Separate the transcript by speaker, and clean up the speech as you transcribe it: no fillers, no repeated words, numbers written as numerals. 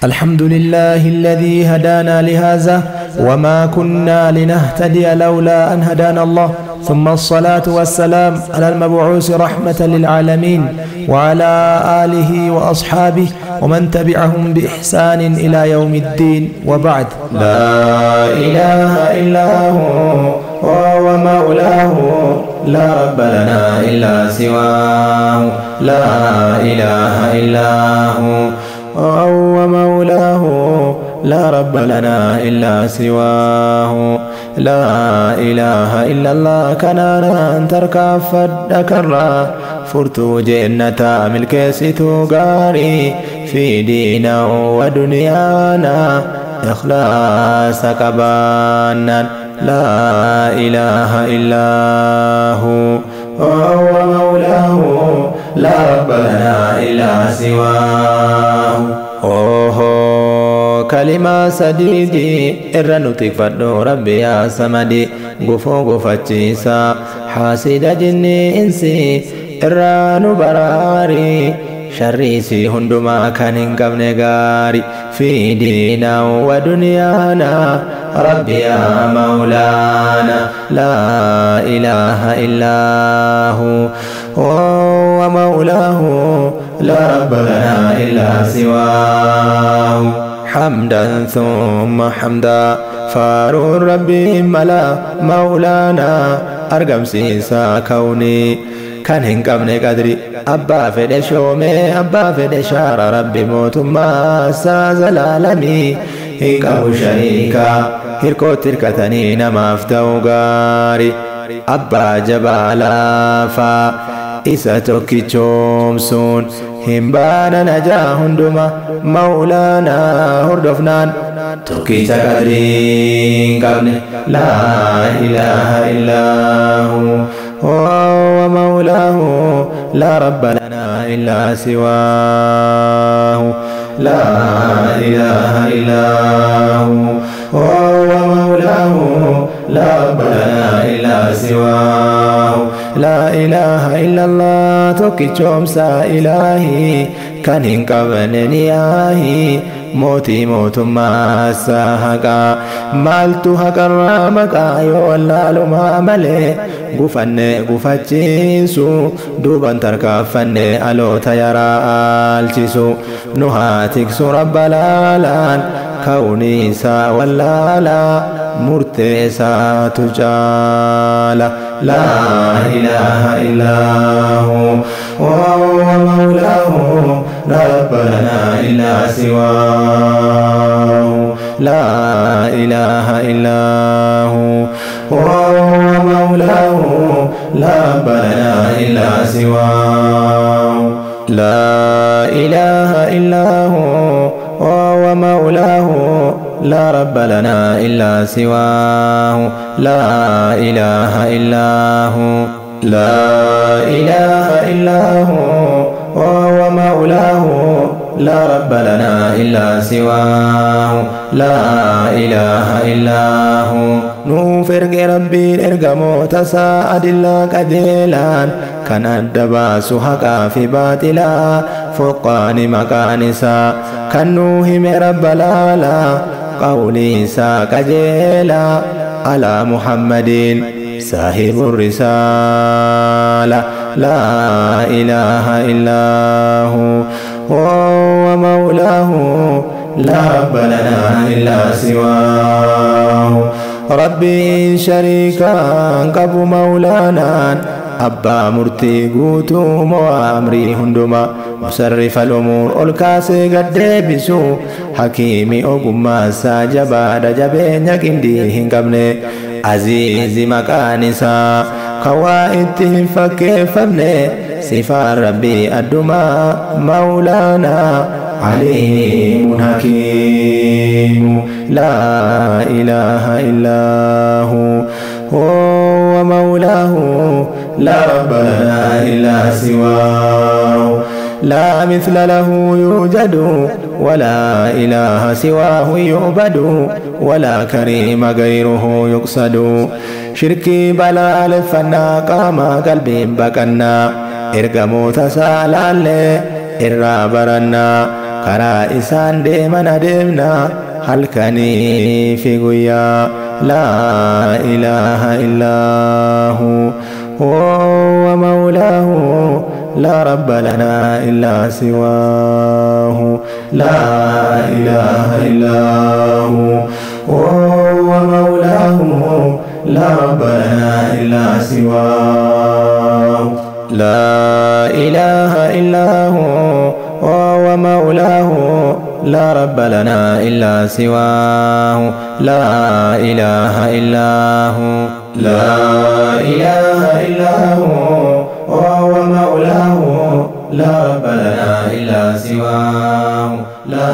Speaker 1: الحمد لله الذي هدانا لهذا وما كنا لنهتدي لولا أن هدانا الله، ثم الصلاة والسلام على المبعوث رحمة للعالمين وعلى آله وأصحابه ومن تبعهم بإحسان إلى يوم الدين، وبعد. لا إله إلا هو وهو مولاه، لا رب لنا إلا سواه، لا إله إلا هو وهو مولاه، لا رب لنا إلا سواه، لا إله إلا الله كنانا أن تركب فدكرا فرتو جنة ملك ستو غاري في دينا ودنيانا إخلاص كبانا، لا إله إلا هو وهو مولاه، لا رب لنا إلا سواه. كلمة سديدي إرنوتك فدو ربي يا سمدي غفو غفتشيسا حاسد جني إنسي إرانو براري شريسي هندما كان قبل غاري في دينا ودنيانا ربي يا مولانا، لا إله إلا هو وهو مولاه، لا رب لنا إلا سواه. حمدا ثم حمدا فارو ربي ملا مولانا أرقم سيسا كوني كان هنقبن قدري أبا فد شومي أبا فد شار ربي موت ما ساز العالمي هنقب شريكا هركو تركتني نمافتو غاري أبا جبالا فا إسا توكي چومسون همبانا نجا هندما مولانا هردفنان توكي تقدرين قبل لا إله إلا هو وهو مولاه، لا رب لنا إلا سواه، لا إله إلا هو وهو مولاه، لا رب لنا إلا سواه. لا إله إلا الله توكي چومسا إلهي كان هنقبن نياهي موتي موت ما ساهقا مالتو حقا مقا يولال ما ملي غفن غفتشيسو دوبان تركفن ألو تيرا آلتسو نهاتك سو رب العالان كوني سا واللالا مرتسا تجالا، لا إله إلا هو وهو مولاه، لا رب لنا إلا سواه، لا إله إلا هو وهو مولاه، لا رب لنا إلا سواه. لا إله إلا هو وهو مولاه، لا رب لنا إلا سواه، لا إله إلا هو، لا إله إلا هو وهو مولاه، لا رب لنا إلا سواه، لا إله إلا هو. نوفرق ربي ارقمو تساعد الله قديلان كان الدباس حقا في باطلا فوقان مكانسا كان نوهم رب العلا قولي سا قجيلا على محمد صاحب الرسالة، لا إله إلا هو وهو مولاه، لا رب لنا إلا سواه. ربي شريكا قبو مولانا أبا مرتي قوتو وأمري هندما مصرف الأمور الكاسي قد بسو حكيمي أقما ساجبا دجبين يكندي هنقبني عزيز مكانسا قوائدهم فكيفبني صفات ربي الدما مولانا عليم حكيم، لا إله إلا هو وهو مولاه، لا رب لنا إلا سواه. لا مثل له يوجد ولا إله سواه يعبد ولا كريم غيره يقصد. شركي بلا ألفنا قام قلبي بكنا إرقمو تسالالي إرابرنا karaa isaan deeman adeemna halkanii fi guyyaa laa ilaaha illaahu huwa mawlaahu laa rabba lanaa illaa siwaahu laa ilaaha illaahu huwa mawlaahu laa rabba lanaa illaa siwaahu laa ilaaha illaahu وهو مولاه لا رب لنا إلا سواه لا إله إلا هو لا إله إلا هو وهو مولاه لا رب لنا إلا سواه لا